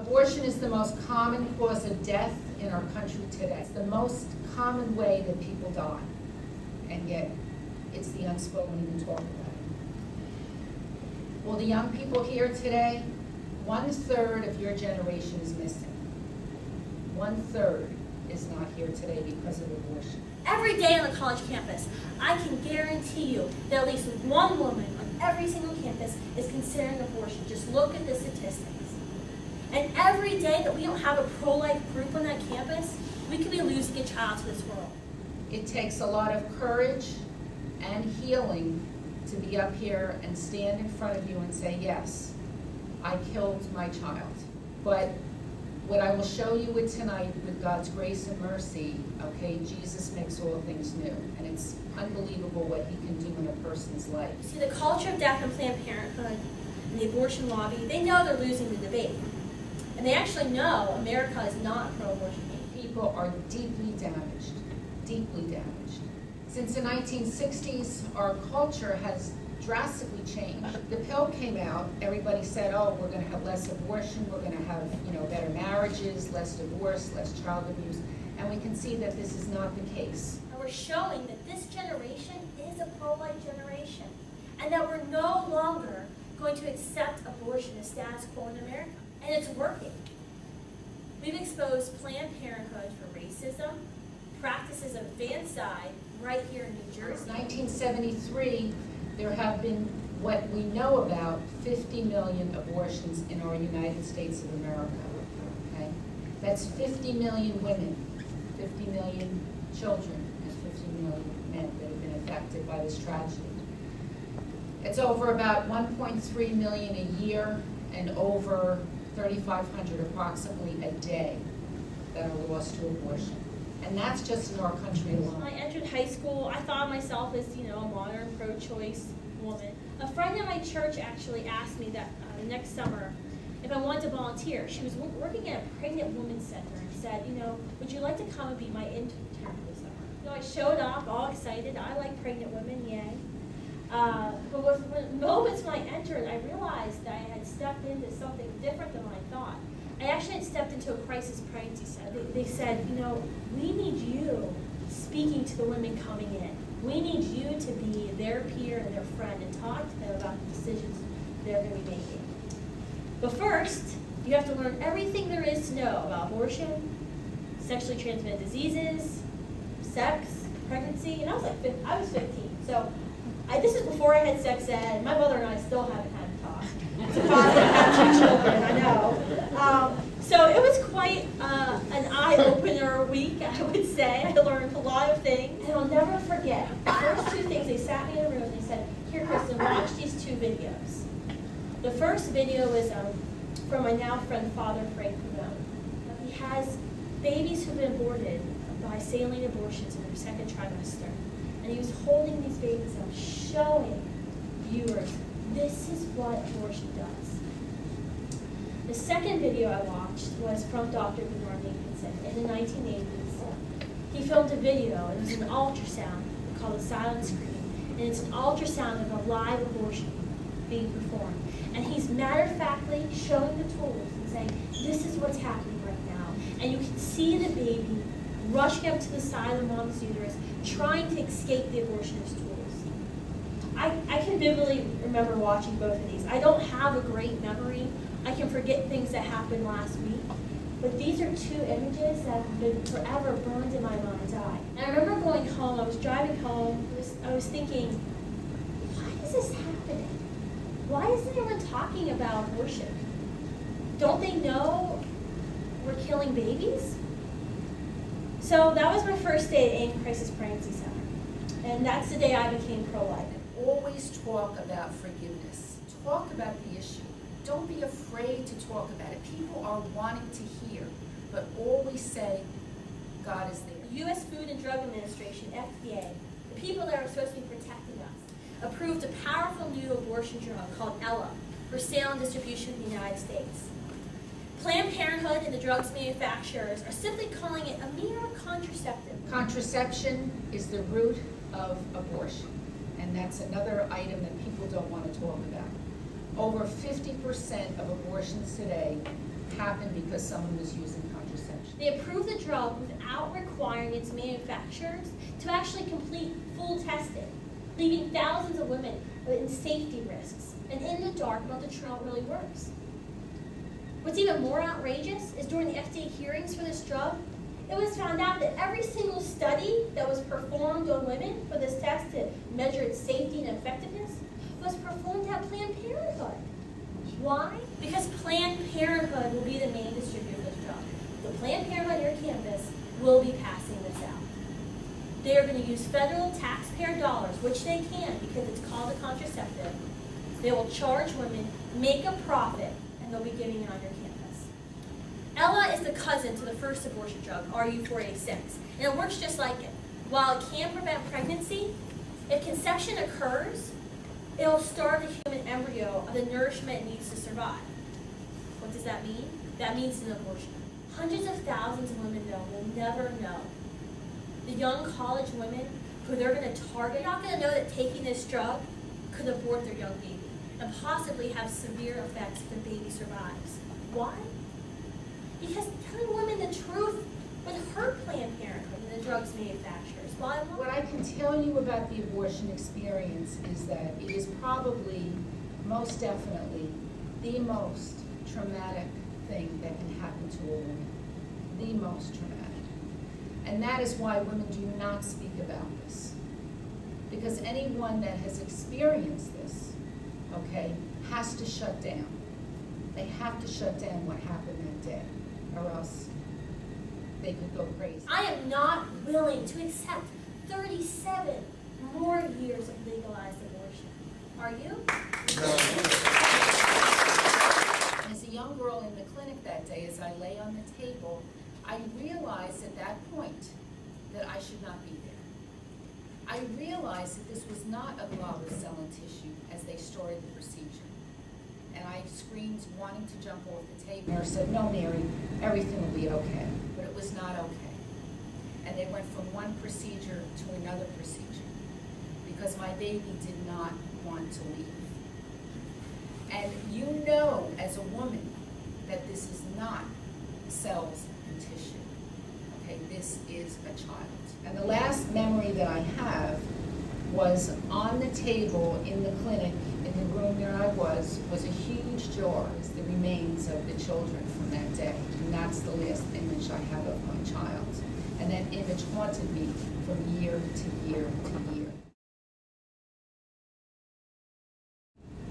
Abortion is the most common cause of death in our country today. It's the most common way that people die, and yet it's the unspoken, even talk about it. Well, the young people here today, 1/3 of your generation is missing. 1/3 is not here today because of abortion. Every day on the college campus, I can guarantee you that at least one woman on every single campus is considering abortion. Just look at the statistics. And every day that we don't have a pro-life group on that campus, we could be losing a child to this world. It takes a lot of courage and healing to be up here and stand in front of you and say, yes, I killed my child. But what I will show you with tonight, with God's grace and mercy, okay, Jesus makes all things new. And it's unbelievable what he can do in a person's life. See, the culture of death and Planned Parenthood and the abortion lobby, they know they're losing the debate. And they actually know America is not pro-abortion. People are deeply damaged, deeply damaged. Since the 1960s, our culture has drastically changed. The pill came out, everybody said, oh, we're going to have less abortion, we're going to have, better marriages, less divorce, less child abuse, and we can see that this is not the case. And we're showing that this generation is a pro-life generation, and that we're no longer going to accept abortion as status quo in America. And it's working. We've exposed Planned Parenthood for racism, practices of infanticide right here in New Jersey. Since 1973, there have been, what we know about, 50 million abortions in our United States of America. Okay? That's 50 million women, 50 million children, and 50 million men that have been affected by this tragedy. It's over about 1.3 million a year and over 3,500 approximately a day that are lost to abortion. And that's just in our country alone. When I entered high school, I thought of myself as, a modern pro-choice woman. A friend at my church actually asked me that next summer if I wanted to volunteer. She was working at a pregnant women's center and said, would you like to come and be my intern for the summer? I showed up all excited. I like pregnant women, yay. But with moments when I entered, I realized that I had stepped into something different than what I thought. I actually had stepped into a crisis pregnancy center. They said, we need you speaking to the women coming in. We need you to be their peer and their friend and talk to them about the decisions they're going to be making. But first, you have to learn everything there is to know about abortion, sexually transmitted diseases, sex, pregnancy, and I was 15, so this is before I had sex ed. My mother and I still haven't had a talk. It's a father and have 2 children, I know. So it was quite an eye-opener week, I would say. I learned a lot of things. And I'll never forget the first 2 things. They sat me in a room and they said, here, Kristan, watch these 2 videos. The first video was from my now friend, Father Frank Pavone. He has babies who've been aborted by saline abortions in their 2nd trimester. And he was holding these babies and showing viewers, this is what abortion does. The second video I watched was from Dr. Bernard Nathanson in the 1980s. He filmed a video, and it was an ultrasound called a silent scream, and it's an ultrasound of a live abortion being performed. And he's matter-of-factly showing the tools and saying, this is what's happening right now. And you can see the baby rushing up to the side of the mom's uterus, trying to escape the abortionist tools. I can vividly remember watching both of these. I don't have a great memory. I can forget things that happened last week. But these are 2 images that have been forever burned in my mind's eye. And I remember going home, I was driving home, I was thinking, why is this happening? Why isn't anyone talking about abortion? Don't they know we're killing babies? So that was my first day at AIM Crisis Pregnancy Center. And that's the day I became pro-life. Always talk about forgiveness. Talk about the issue. Don't be afraid to talk about it. People are wanting to hear, but always say, God is there. The U.S. Food and Drug Administration, FDA, the people that are supposed to be protecting us, approved a powerful new abortion drug called Ella for sale and distribution in the United States. Planned Parenthood and the drugs manufacturers are simply calling it a mere contraceptive. Contraception is the root of abortion, and that's another item that people don't want to talk about. over 50% of abortions today happen because someone was using contraception. They approved the drug without requiring its manufacturers to actually complete full testing, leaving thousands of women in safety risks and in the dark about the how it really works. What's even more outrageous is during the FDA hearings for this drug, it was found out that every single study that was performed on women for this test to measure its safety and effectiveness was performed at Planned Parenthood. Why? Because Planned Parenthood will be the main distributor of this drug. The Planned Parenthood on your campus will be passing this out. They are going to use federal taxpayer dollars, which they can because it's called a contraceptive. They will charge women, make a profit, and they'll be giving it on your campus. Ella is the cousin to the first abortion drug, RU486, and it works just like it. While it can prevent pregnancy, if conception occurs, it will starve the human embryo of the nourishment it needs to survive. What does that mean? That means an abortion. Hundreds of thousands of women, though, will never know. The young college women who they're going to target are not going to know that taking this drug could abort their young baby and possibly have severe effects if the baby survives. Why? Because telling women the truth would hurt Planned Parenthood and the drugs manufacturers. Why? What I can tell you about the abortion experience is that it is probably, most definitely, the most traumatic thing that can happen to a woman. The most traumatic. And that is why women do not speak about this. Because anyone that has experienced this, okay, has to shut down. They have to shut down what happened that day, or else they could go crazy. I am not willing to accept 37 more years of legalized abortion. Are you? As a young girl in the clinic that day, as I lay on the table, I realized at that point that I should not be there. I realized that this was not a glove of cell and tissue as they started the procedure. And I screamed, wanting to jump off the table. The nurse said, "No, Mary, everything will be okay." But it was not okay. And they went from one procedure to another procedure because my baby did not want to leave. And you know, as a woman, that this is not cells and tissue. Okay, this is a child. And the last memory that I have was on the table in the clinic, in the room where I was a huge jar, the remains of the children from that day. And that's the last image I have of my child. And that image haunted me from year to year to year.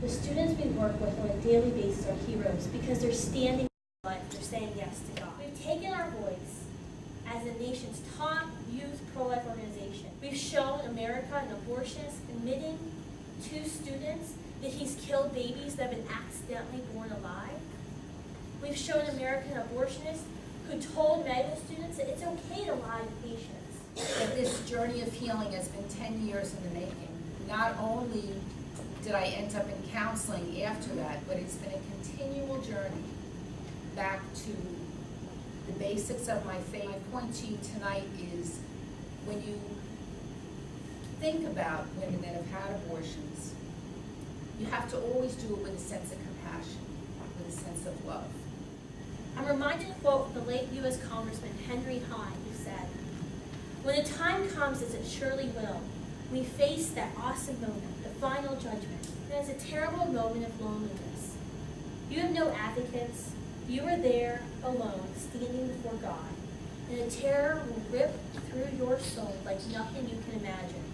The students we work with on a daily basis are heroes because they're standing in life, they're saying yes to God. We've taken our voice as the nation's top youth pro-life organization. We've shown America an abortionist admitting to students that he's killed babies that have been accidentally born alive. We've shown American abortionists who told medical students that it's okay to lie to patients. That this journey of healing has been 10 years in the making. Not only did I end up in counseling after that, but it's been a continual journey back to the basics of my faith. My point to you tonight is when you think about women that have had abortions, you have to always do it with a sense of compassion, with a sense of love. I'm reminded of a quote from the late U.S. Congressman Henry Hyde, who said, "When the time comes, as it surely will, we face that awesome moment, the final judgment. It is a terrible moment of loneliness. You have no advocates. You are there, alone, standing before God, and the terror will rip through your soul like nothing you can imagine.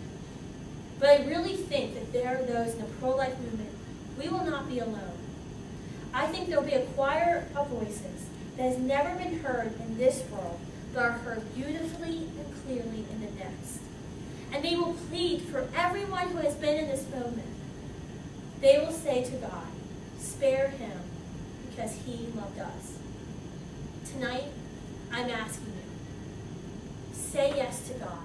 But I really think that there are those in the pro-life movement. We will not be alone. I think there will be a choir of voices that has never been heard in this world, but are heard beautifully and clearly in the next. And they will plead for everyone who has been in this moment. They will say to God, spare him, because he loved us." Tonight, I'm asking you, say yes to God.